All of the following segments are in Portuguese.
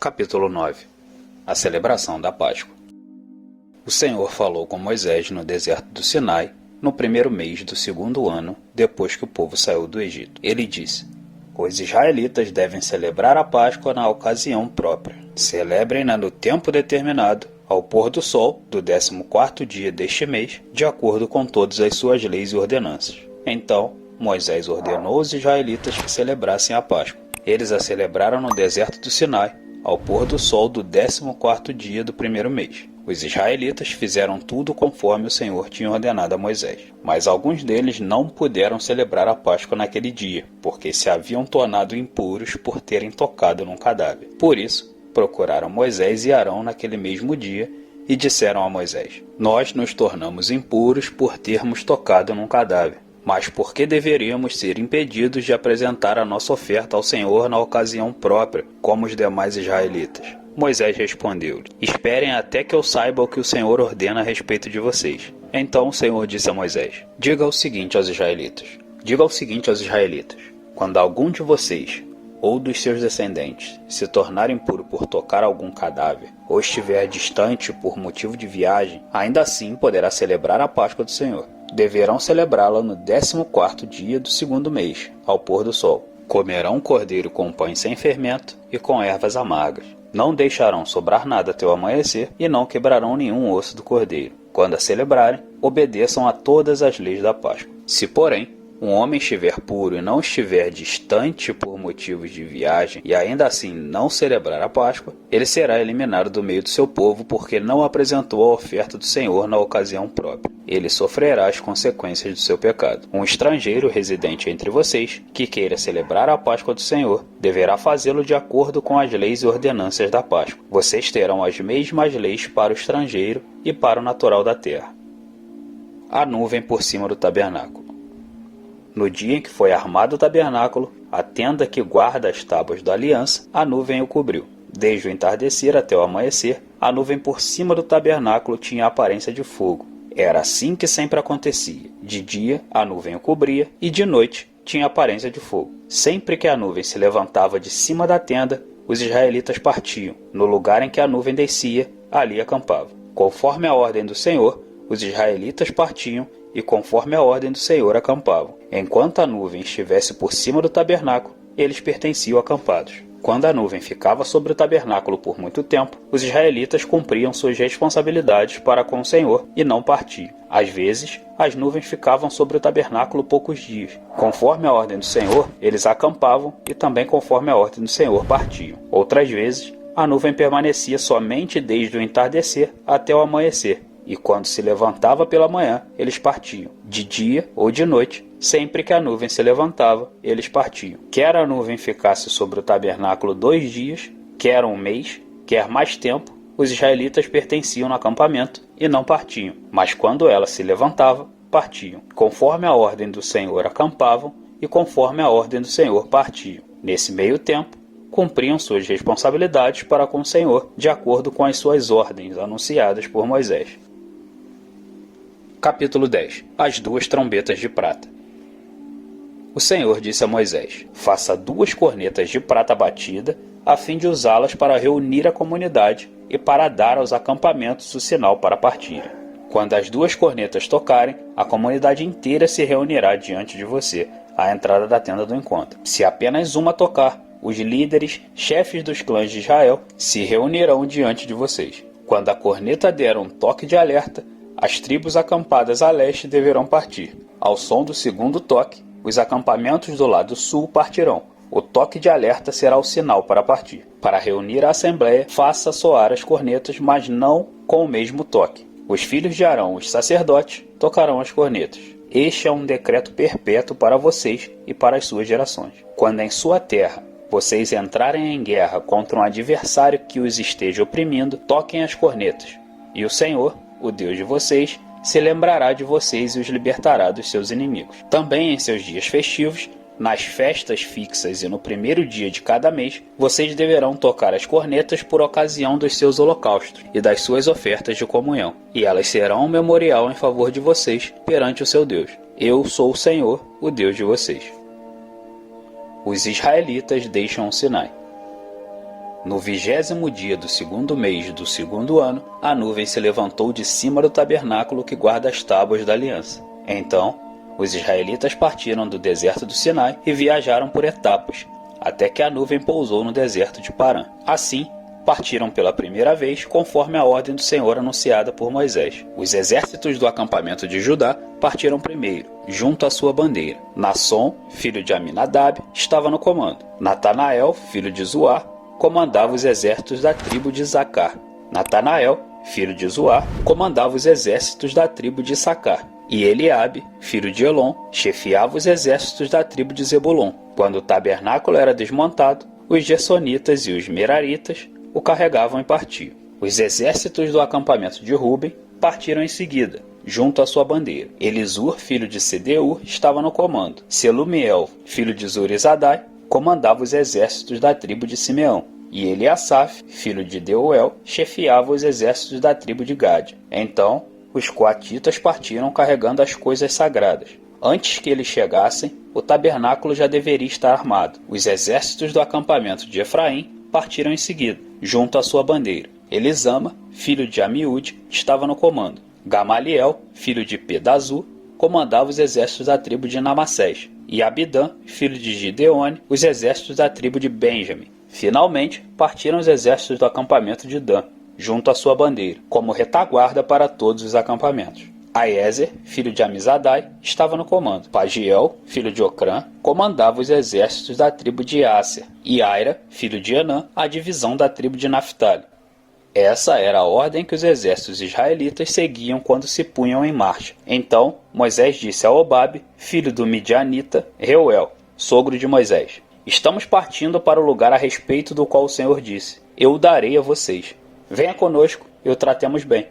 Capítulo 9. A celebração da Páscoa. O Senhor falou com Moisés no deserto do Sinai, no primeiro mês do segundo ano, depois que o povo saiu do Egito. Ele disse: Os israelitas devem celebrar a Páscoa na ocasião própria. Celebrem-na no tempo determinado, ao pôr do sol do 14º dia deste mês, de acordo com todas as suas leis e ordenanças. Então, Moisés ordenou aos israelitas que celebrassem a Páscoa. Eles a celebraram no deserto do Sinai, ao pôr do sol do 14º dia do primeiro mês. Os israelitas fizeram tudo conforme o Senhor tinha ordenado a Moisés. Mas alguns deles não puderam celebrar a Páscoa naquele dia, porque se haviam tornado impuros por terem tocado num cadáver. Por isso, procuraram Moisés e Arão naquele mesmo dia e disseram a Moisés: Nós nos tornamos impuros por termos tocado num cadáver. Mas por que deveríamos ser impedidos de apresentar a nossa oferta ao Senhor na ocasião própria, como os demais israelitas? Moisés respondeu-lhe: Esperem até que eu saiba o que o Senhor ordena a respeito de vocês. Então o Senhor disse a Moisés: Diga o seguinte aos israelitas: Quando algum de vocês ou dos seus descendentes se tornar impuro por tocar algum cadáver, ou estiver distante por motivo de viagem, ainda assim poderá celebrar a Páscoa do Senhor. Deverão celebrá-la no 14º dia do segundo mês, ao pôr do sol. Comerão um cordeiro com pães sem fermento e com ervas amargas. Não deixarão sobrar nada até o amanhecer e não quebrarão nenhum osso do cordeiro. Quando a celebrarem, obedeçam a todas as leis da Páscoa. Se, porém, um homem estiver puro e não estiver distante por motivos de viagem e ainda assim não celebrar a Páscoa, ele será eliminado do meio do seu povo porque não apresentou a oferta do Senhor na ocasião própria. Ele sofrerá as consequências do seu pecado. Um estrangeiro residente entre vocês, que queira celebrar a Páscoa do Senhor, deverá fazê-lo de acordo com as leis e ordenanças da Páscoa. Vocês terão as mesmas leis para o estrangeiro e para o natural da terra. A nuvem por cima do tabernáculo. No dia em que foi armado o tabernáculo, a tenda que guarda as tábuas da aliança, a nuvem o cobriu. Desde o entardecer até o amanhecer, a nuvem por cima do tabernáculo tinha a aparência de fogo. Era assim que sempre acontecia. De dia, a nuvem o cobria, e de noite tinha a aparência de fogo. Sempre que a nuvem se levantava de cima da tenda, os israelitas partiam. No lugar em que a nuvem descia, ali acampavam. Conforme a ordem do Senhor, os israelitas partiam, e conforme a ordem do Senhor acampavam. Enquanto a nuvem estivesse por cima do tabernáculo, eles pertenciam acampados. Quando a nuvem ficava sobre o tabernáculo por muito tempo, os israelitas cumpriam suas responsabilidades para com o Senhor e não partiam. Às vezes, as nuvens ficavam sobre o tabernáculo poucos dias. Conforme a ordem do Senhor, eles acampavam e também conforme a ordem do Senhor partiam. Outras vezes, a nuvem permanecia somente desde o entardecer até o amanhecer. E quando se levantava pela manhã, eles partiam. De dia ou de noite, sempre que a nuvem se levantava, eles partiam. Quer a nuvem ficasse sobre o tabernáculo 2 dias, quer um mês, quer mais tempo, os israelitas pertenciam no acampamento e não partiam. Mas quando ela se levantava, partiam. Conforme a ordem do Senhor acampavam e conforme a ordem do Senhor partiam. Nesse meio tempo, cumpriam suas responsabilidades para com o Senhor, de acordo com as suas ordens anunciadas por Moisés. Capítulo 10. As 2 trombetas de prata. O Senhor disse a Moisés: Faça 2 cornetas de prata batida, a fim de usá-las para reunir a comunidade e para dar aos acampamentos o sinal para partirem. Quando as 2 cornetas tocarem, a comunidade inteira se reunirá diante de você, à entrada da tenda do encontro. Se apenas uma tocar, os líderes, chefes dos clãs de Israel, se reunirão diante de vocês. Quando a corneta der um toque de alerta, as tribos acampadas a leste deverão partir. Ao som do segundo toque, os acampamentos do lado sul partirão. O toque de alerta será o sinal para partir. Para reunir a assembleia, faça soar as cornetas, mas não com o mesmo toque. Os filhos de Arão, os sacerdotes, tocarão as cornetas. Este é um decreto perpétuo para vocês e para as suas gerações. Quando em sua terra vocês entrarem em guerra contra um adversário que os esteja oprimindo, toquem as cornetas. E o Senhor, o Deus de vocês, se lembrará de vocês e os libertará dos seus inimigos. Também em seus dias festivos, nas festas fixas e no primeiro dia de cada mês, vocês deverão tocar as cornetas por ocasião dos seus holocaustos e das suas ofertas de comunhão, e elas serão um memorial em favor de vocês perante o seu Deus. Eu sou o Senhor, o Deus de vocês. Os israelitas deixam o Sinai. No 20º dia do 2º mês do 2º ano, a nuvem se levantou de cima do tabernáculo que guarda as tábuas da aliança. Então, os israelitas partiram do deserto do Sinai e viajaram por etapas, até que a nuvem pousou no deserto de Parã. Assim, partiram pela primeira vez conforme a ordem do Senhor anunciada por Moisés. Os exércitos do acampamento de Judá partiram primeiro, junto à sua bandeira. Nasson, filho de Aminadab, estava no comando. Natanael, filho de Zuar, comandava os exércitos da tribo de Isacar. Natanael, filho de Zuar, comandava os exércitos da tribo de Issacar. E Eliabe, filho de Elon, chefiava os exércitos da tribo de Zebulon. Quando o tabernáculo era desmontado, os Gersonitas e os Meraritas o carregavam e partiam. Os exércitos do acampamento de Ruben partiram em seguida, junto à sua bandeira. Elisur, filho de Sedeur, estava no comando. Selumiel, filho de Zurizadai, comandava os exércitos da tribo de Simeão. E Eliasaf, filho de Deuel, chefiava os exércitos da tribo de Gade. Então, os coatitas partiram carregando as coisas sagradas. Antes que eles chegassem, o tabernáculo já deveria estar armado. Os exércitos do acampamento de Efraim partiram em seguida, junto à sua bandeira. Elisama, filho de Amiúde, estava no comando. Gamaliel, filho de Pedazu, comandava os exércitos da tribo de Manassés. E Abidã, filho de Gideone, os exércitos da tribo de Benjamim. Finalmente, partiram os exércitos do acampamento de Dan, junto à sua bandeira, como retaguarda para todos os acampamentos. Aiezer, filho de Amizadai, estava no comando. Pagiel, filho de Ocrã, comandava os exércitos da tribo de Asser. E Aira, filho de Enã, a divisão da tribo de Naphtali. Essa era a ordem que os exércitos israelitas seguiam quando se punham em marcha. Então Moisés disse a Obabe, filho do Midianita, Reuel, sogro de Moisés: Estamos partindo para o lugar a respeito do qual o Senhor disse: Eu o darei a vocês. Venha conosco e o tratemos bem,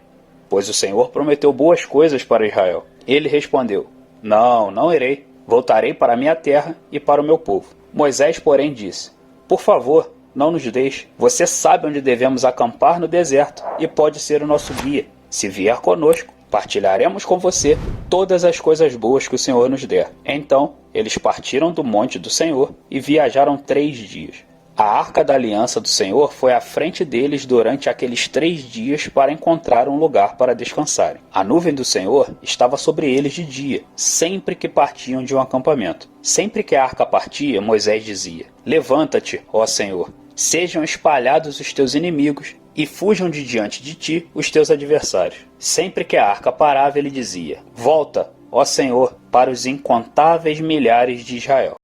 pois o Senhor prometeu boas coisas para Israel. Ele respondeu: Não irei. Voltarei para a minha terra e para o meu povo. Moisés, porém, disse: Por favor, não nos deixe. Você sabe onde devemos acampar no deserto e pode ser o nosso guia. Se vier conosco, partilharemos com você todas as coisas boas que o Senhor nos der. Então, eles partiram do monte do Senhor e viajaram 3 dias. A arca da aliança do Senhor foi à frente deles durante aqueles 3 dias para encontrar um lugar para descansarem. A nuvem do Senhor estava sobre eles de dia, sempre que partiam de um acampamento. Sempre que a arca partia, Moisés dizia: Levanta-te, ó Senhor, sejam espalhados os teus inimigos e fujam de diante de ti os teus adversários. Sempre que a arca parava, ele dizia: Volta, ó Senhor, para os incontáveis milhares de Israel.